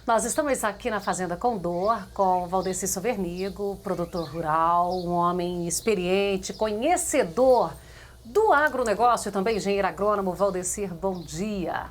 Nós estamos aqui na Fazenda Condor com Valdeci Sovernigo, produtor rural, um homem experiente, conhecedor do agronegócio e também engenheiro agrônomo. Valdeci, bom dia.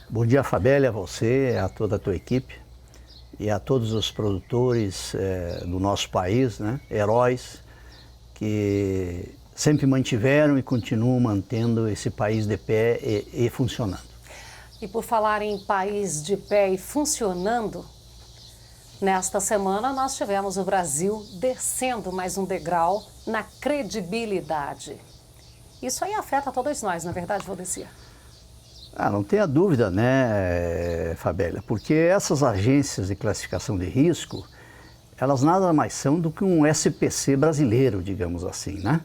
Bom dia, Fabélia, a você, a toda a tua equipe e a todos os produtores do nosso país, né? Heróis que sempre mantiveram e continuam mantendo esse país de pé e funcionando. E por falar em país de pé e funcionando, nesta semana nós tivemos o Brasil descendo mais um degrau na credibilidade. Isso aí afeta todos nós, não é verdade, Valdeci? Não tenha dúvida, né, Fabélia, porque essas agências de classificação de risco, elas nada mais são do que um SPC brasileiro, digamos assim, né?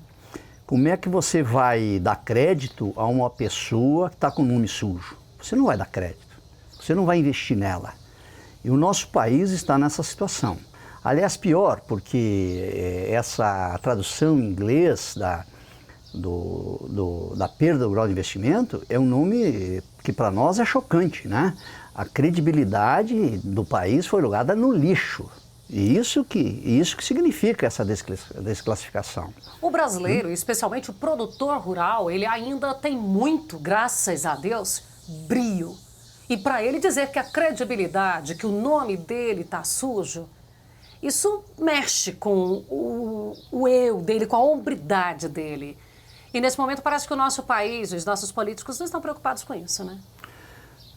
Como é que você vai dar crédito a uma pessoa que está com o nome sujo? Você não vai dar crédito, você não vai investir nela. E o nosso país está nessa situação. Aliás, pior, porque essa tradução em inglês da perda do grau de investimento é um nome que para nós é chocante, né? A credibilidade do país foi jogada no lixo. E isso que significa essa desclassificação. O brasileiro, especialmente o produtor rural, ele ainda tem muito, graças a Deus, brio. E para ele dizer que a credibilidade, que o nome dele está sujo, isso mexe com o eu dele, com a hombridade dele. E nesse momento parece que o nosso país, os nossos políticos não estão preocupados com isso, né?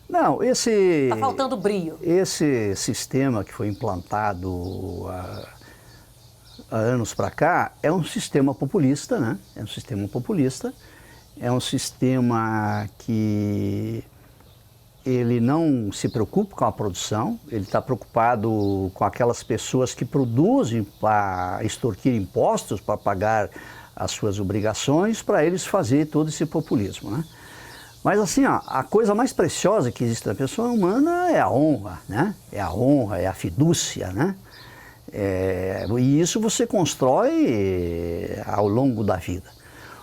Não, está faltando brio. Esse sistema que foi implantado há anos para cá é um sistema populista, né? É um sistema populista, é um sistema que ele não se preocupa com a produção, ele está preocupado com aquelas pessoas que produzem para extorquir impostos, para pagar as suas obrigações, para eles fazer todo esse populismo, né? Mas assim, a coisa mais preciosa que existe na pessoa humana é a honra, né? É a honra, é a fidúcia, né? E isso você constrói ao longo da vida.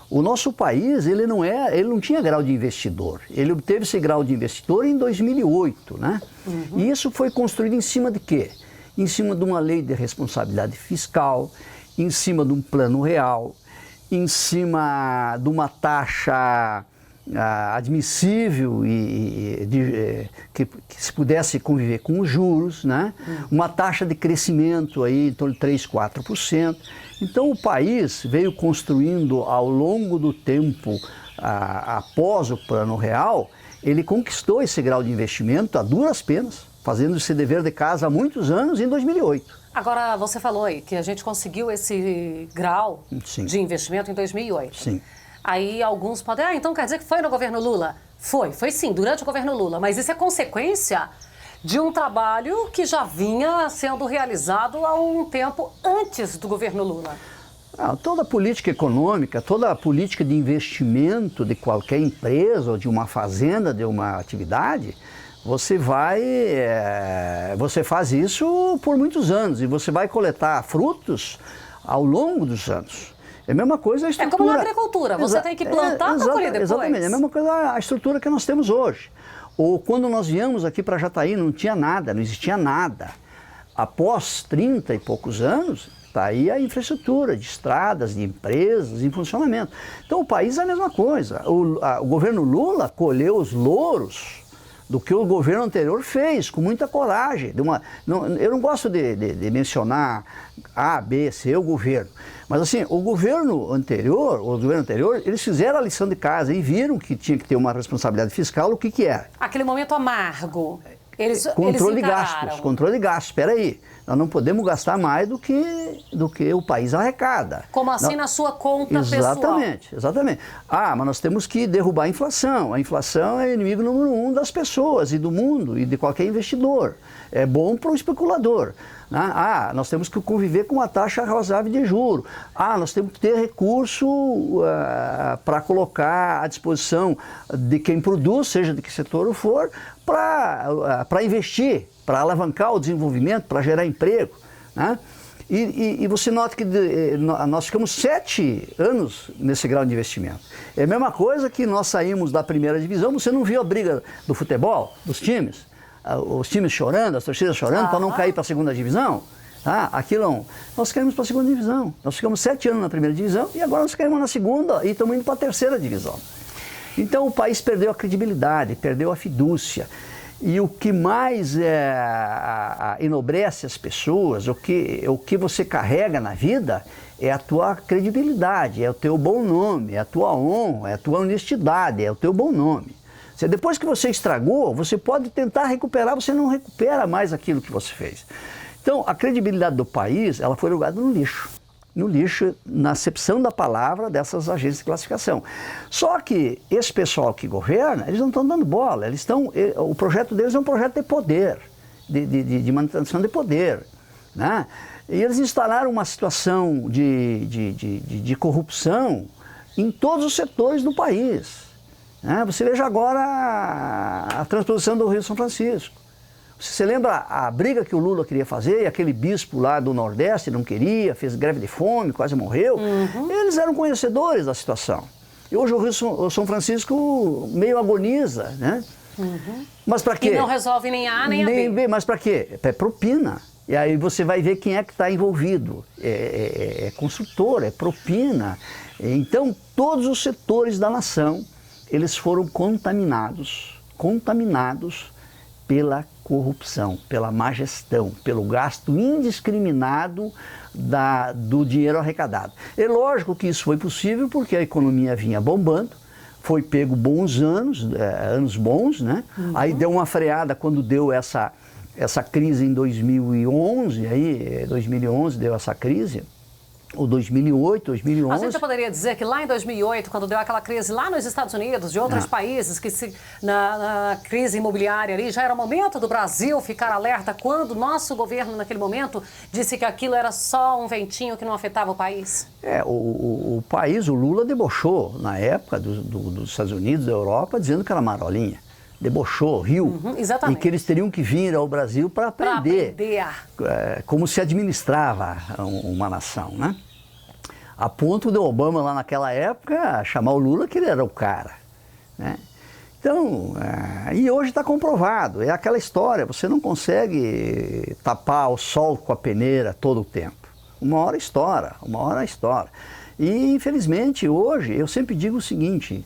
O nosso país, ele não tinha grau de investidor. Ele obteve esse grau de investidor em 2008, né? Uhum. E isso foi construído em cima de quê? Em cima de uma lei de responsabilidade fiscal, em cima de um plano real, em cima de uma taxa admissível que se pudesse conviver com os juros, né? Uma taxa de crescimento aí em torno de 3, 4%. Então o país veio construindo ao longo do tempo, após o plano real, ele conquistou esse grau de investimento a duras penas, fazendo esse dever de casa há muitos anos, em 2008. Agora, você falou aí que a gente conseguiu esse grau Sim. de investimento em 2008. Sim. Aí alguns podem, então quer dizer que foi no governo Lula? Foi sim, durante o governo Lula, mas isso é consequência de um trabalho que já vinha sendo realizado há um tempo antes do governo Lula. Toda política econômica, toda política de investimento de qualquer empresa ou de uma fazenda, de uma atividade, você faz isso por muitos anos e você vai coletar frutos ao longo dos anos. É a mesma coisa a estrutura. É como na agricultura, você tem que plantar para colher depois. Exatamente, é a mesma coisa a estrutura que nós temos hoje. Ou quando nós viemos aqui para Jataí, não tinha nada, não existia nada. Após 30 e poucos anos, está aí a infraestrutura de estradas, de empresas em funcionamento. Então o país é a mesma coisa. O governo Lula colheu os louros do que o governo anterior fez, com muita coragem. Eu não gosto de mencionar A, B, C, o governo. Mas assim, o governo anterior, eles fizeram a lição de casa e viram que tinha que ter uma responsabilidade fiscal, o que era? Aquele momento amargo. Controle de gastos, espera aí. Nós não podemos gastar mais do que o país arrecada. Como assim na sua conta pessoal? Exatamente. Mas nós temos que derrubar a inflação. A inflação é o inimigo número 1 das pessoas e do mundo e de qualquer investidor. É bom para o especulador. Né? Nós temos que conviver com uma taxa razoável de juros. Nós temos que ter recurso para colocar à disposição de quem produz, seja de que setor for, para investir, para alavancar o desenvolvimento, para gerar emprego. Né? E você nota que nós ficamos 7 anos nesse grau de investimento. É a mesma coisa que nós saímos da primeira divisão, você não viu a briga do futebol, dos times? os times chorando, as torcidas chorando para não cair para a segunda divisão. Tá? Aquilo, nós caímos para a segunda divisão. Nós ficamos 7 anos na primeira divisão e agora nós caímos na segunda e estamos indo para a terceira divisão. Então o país perdeu a credibilidade, perdeu a fidúcia. E o que mais enobrece as pessoas, o que você carrega na vida é a tua credibilidade, é o teu bom nome, é a tua honra, é a tua honestidade, é o teu bom nome. Depois que você estragou, você pode tentar recuperar, você não recupera mais aquilo que você fez. Então, a credibilidade do país, ela foi jogada no lixo. No lixo, na acepção da palavra dessas agências de classificação. Só que esse pessoal que governa, eles não estão dando bola, o projeto deles é um projeto de poder, de manutenção de poder, né? E eles instalaram uma situação de corrupção em todos os setores do país. Né? Você veja agora a transposição do Rio São Francisco. Você lembra a briga que o Lula queria fazer, e aquele bispo lá do Nordeste não queria, fez greve de fome, quase morreu? Eles eram conhecedores da situação. E hoje o São Francisco meio agoniza, né? Mas para quê? E não resolve nem A nem a B. Mas para quê? É propina. E aí você vai ver quem é que está envolvido. É construtor, é propina. Então, todos os setores da nação, eles foram contaminados pela corrupção, pela má gestão, pelo gasto indiscriminado do dinheiro arrecadado. É lógico que isso foi possível porque a economia vinha bombando, foi pego bons anos, anos bons, né? Aí deu uma freada quando deu essa crise em 2011, aí 2011 deu essa crise, ou 2008, 2011. A gente poderia dizer que lá em 2008, quando deu aquela crise lá nos Estados Unidos, de outros países, que na crise imobiliária ali, já era o momento do Brasil ficar alerta quando o nosso governo, naquele momento, disse que aquilo era só um ventinho que não afetava o país? O país, o Lula debochou na época dos Estados Unidos, da Europa, dizendo que era marolinha. Debochou, riu, exatamente. E que eles teriam que vir ao Brasil para aprender como se administrava uma nação, né? A ponto de Obama lá naquela época chamar o Lula que ele era o cara, né? Então, e hoje está comprovado, é aquela história, você não consegue tapar o sol com a peneira todo o tempo. Uma hora estoura. E infelizmente hoje, eu sempre digo o seguinte,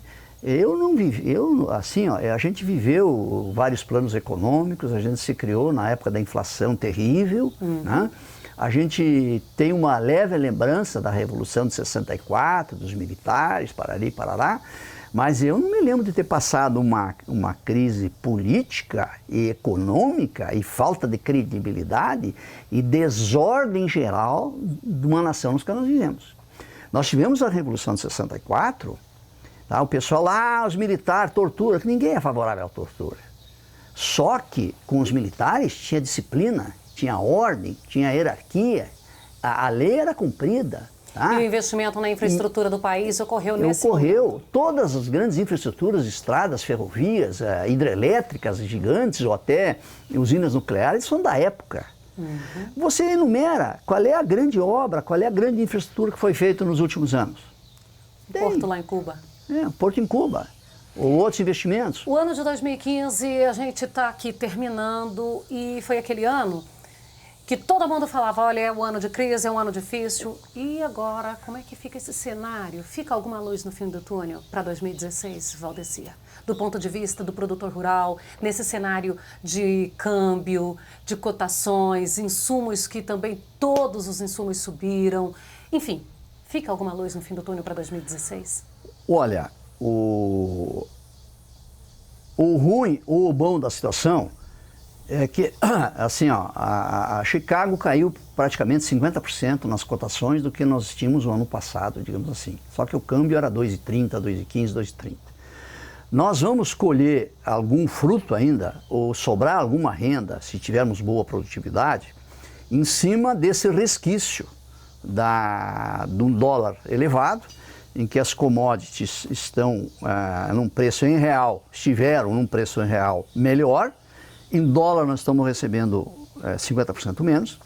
a gente viveu vários planos econômicos, a gente se criou na época da inflação terrível, né? A gente tem uma leve lembrança da Revolução de 64, dos militares, parari, parará, mas eu não me lembro de ter passado uma crise política e econômica e falta de credibilidade e desordem geral de uma nação nos que nós vivemos. Nós tivemos a Revolução de 64, tá? O pessoal lá, os militares, tortura, que ninguém é favorável à tortura. Só que com os militares tinha disciplina, tinha ordem, tinha hierarquia, a lei era cumprida. Tá? E o investimento na infraestrutura do país ocorreu nesse momento. Todas as grandes infraestruturas, estradas, ferrovias, hidrelétricas gigantes ou até usinas nucleares são da época. Você enumera qual é a grande obra, qual é a grande infraestrutura que foi feita nos últimos anos. Porto lá em Cuba. Porto em Cuba, ou outros investimentos. O ano de 2015, a gente está aqui terminando e foi aquele ano que todo mundo falava, olha, é um ano de crise, é um ano difícil. E agora, como é que fica esse cenário? Fica alguma luz no fim do túnel para 2016, Valdecia? Do ponto de vista do produtor rural, nesse cenário de câmbio, de cotações, insumos que também todos os insumos subiram. Enfim, fica alguma luz no fim do túnel para 2016? Olha, o ruim ou o bom da situação é que, assim, a Chicago caiu praticamente 50% nas cotações do que nós tínhamos no ano passado, digamos assim. Só que o câmbio era 2,30, 2,15, 2,30. Nós vamos colher algum fruto ainda, ou sobrar alguma renda, se tivermos boa produtividade, em cima desse resquício do dólar elevado, em que as commodities estão num preço em real, estiveram num preço em real melhor. Em dólar nós estamos recebendo 50% menos.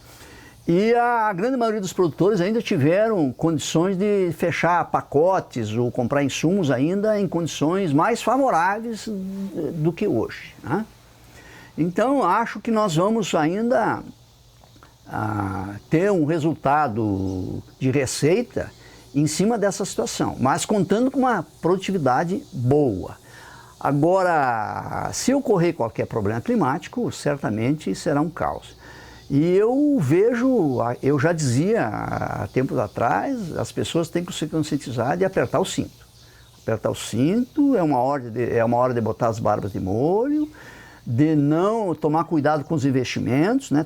E a grande maioria dos produtores ainda tiveram condições de fechar pacotes ou comprar insumos ainda em condições mais favoráveis do que hoje, né? Então, acho que nós vamos ainda ter um resultado de receita em cima dessa situação, mas contando com uma produtividade boa. Agora, se ocorrer qualquer problema climático, certamente será um caos. E eu vejo, eu já dizia há tempos atrás, as pessoas têm que se conscientizar de apertar o cinto. Apertar o cinto é uma hora de botar as barbas de molho, de não tomar cuidado com os investimentos, né?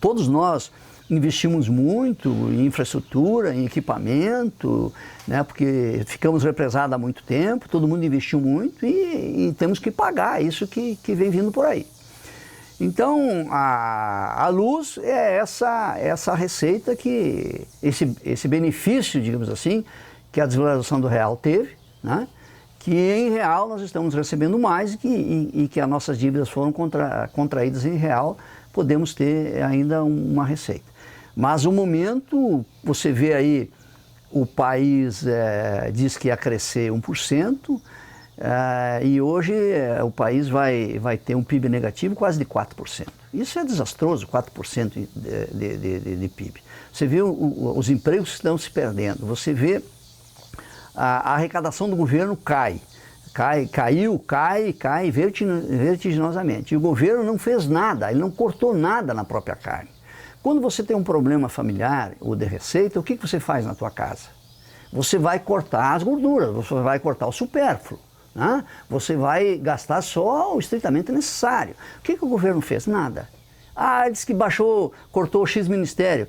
Todos nós investimos muito em infraestrutura, em equipamento, né? Porque ficamos represados há muito tempo, todo mundo investiu muito e temos que pagar isso que vem vindo por aí. Então, a luz é essa receita, esse benefício, digamos assim, que a desvalorização do real teve, né? Que em real nós estamos recebendo mais e que as nossas dívidas foram contraídas em real, podemos ter ainda uma receita. Mas o momento, você vê aí, o país diz que ia crescer 1%, e hoje o país vai ter um PIB negativo quase de 4%. Isso é desastroso, 4% de PIB. Você vê os empregos que estão se perdendo, você vê a arrecadação do governo cai vertiginosamente. E o governo não fez nada, ele não cortou nada na própria carne. Quando você tem um problema familiar ou de receita, o que você faz na tua casa? Você vai cortar as gorduras, você vai cortar o supérfluo, né? Você vai gastar só o estritamente necessário. O que o governo fez? Nada. Diz que cortou o X ministério.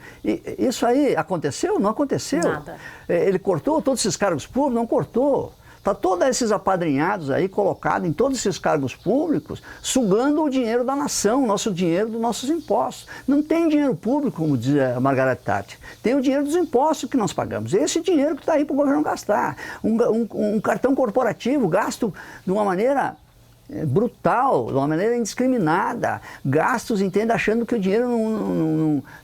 Isso aí aconteceu? Não aconteceu. Nada. Ele cortou todos esses cargos públicos? Não cortou. Está todos esses apadrinhados aí colocados em todos esses cargos públicos, sugando o dinheiro da nação, o nosso dinheiro dos nossos impostos. Não tem dinheiro público, como diz a Margaret Thatcher. Tem o dinheiro dos impostos que nós pagamos. Esse dinheiro que está aí para o governo gastar. Um cartão corporativo gasto de uma maneira brutal, de uma maneira indiscriminada. Gastos, entende, achando que o dinheiro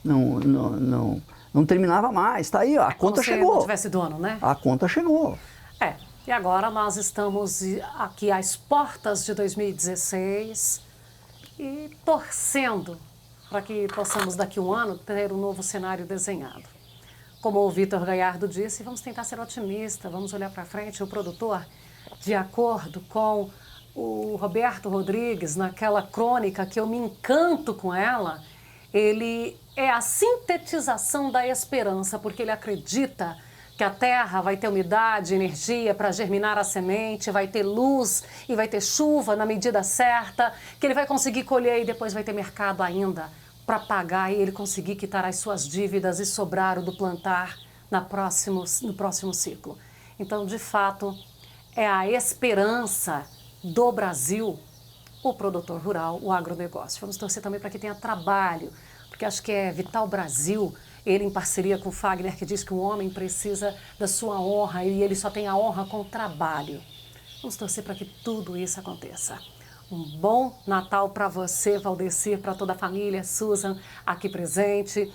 não terminava mais. Está aí, ó, a conta chegou. Como se não tivesse dono, né? A conta chegou. E agora nós estamos aqui às portas de 2016 e torcendo para que possamos daqui a um ano ter um novo cenário desenhado. Como o Vitor Galhardo disse, vamos tentar ser otimistas, vamos olhar para frente. O produtor, de acordo com o Roberto Rodrigues, naquela crônica que eu me encanto com ela, ele é a sintetização da esperança, porque ele acredita que a terra vai ter umidade, energia para germinar a semente, vai ter luz e vai ter chuva na medida certa, que ele vai conseguir colher e depois vai ter mercado ainda para pagar e ele conseguir quitar as suas dívidas e sobrar o do plantar no próximo ciclo. Então, de fato, é a esperança do Brasil, o produtor rural, o agronegócio. Vamos torcer também para que tenha trabalho, porque acho que é Vital Brasil, ele em parceria com o Fagner, que diz que o homem precisa da sua honra e ele só tem a honra com o trabalho. Vamos torcer para que tudo isso aconteça. Um bom Natal para você, Valdecir, para toda a família, Susan aqui presente.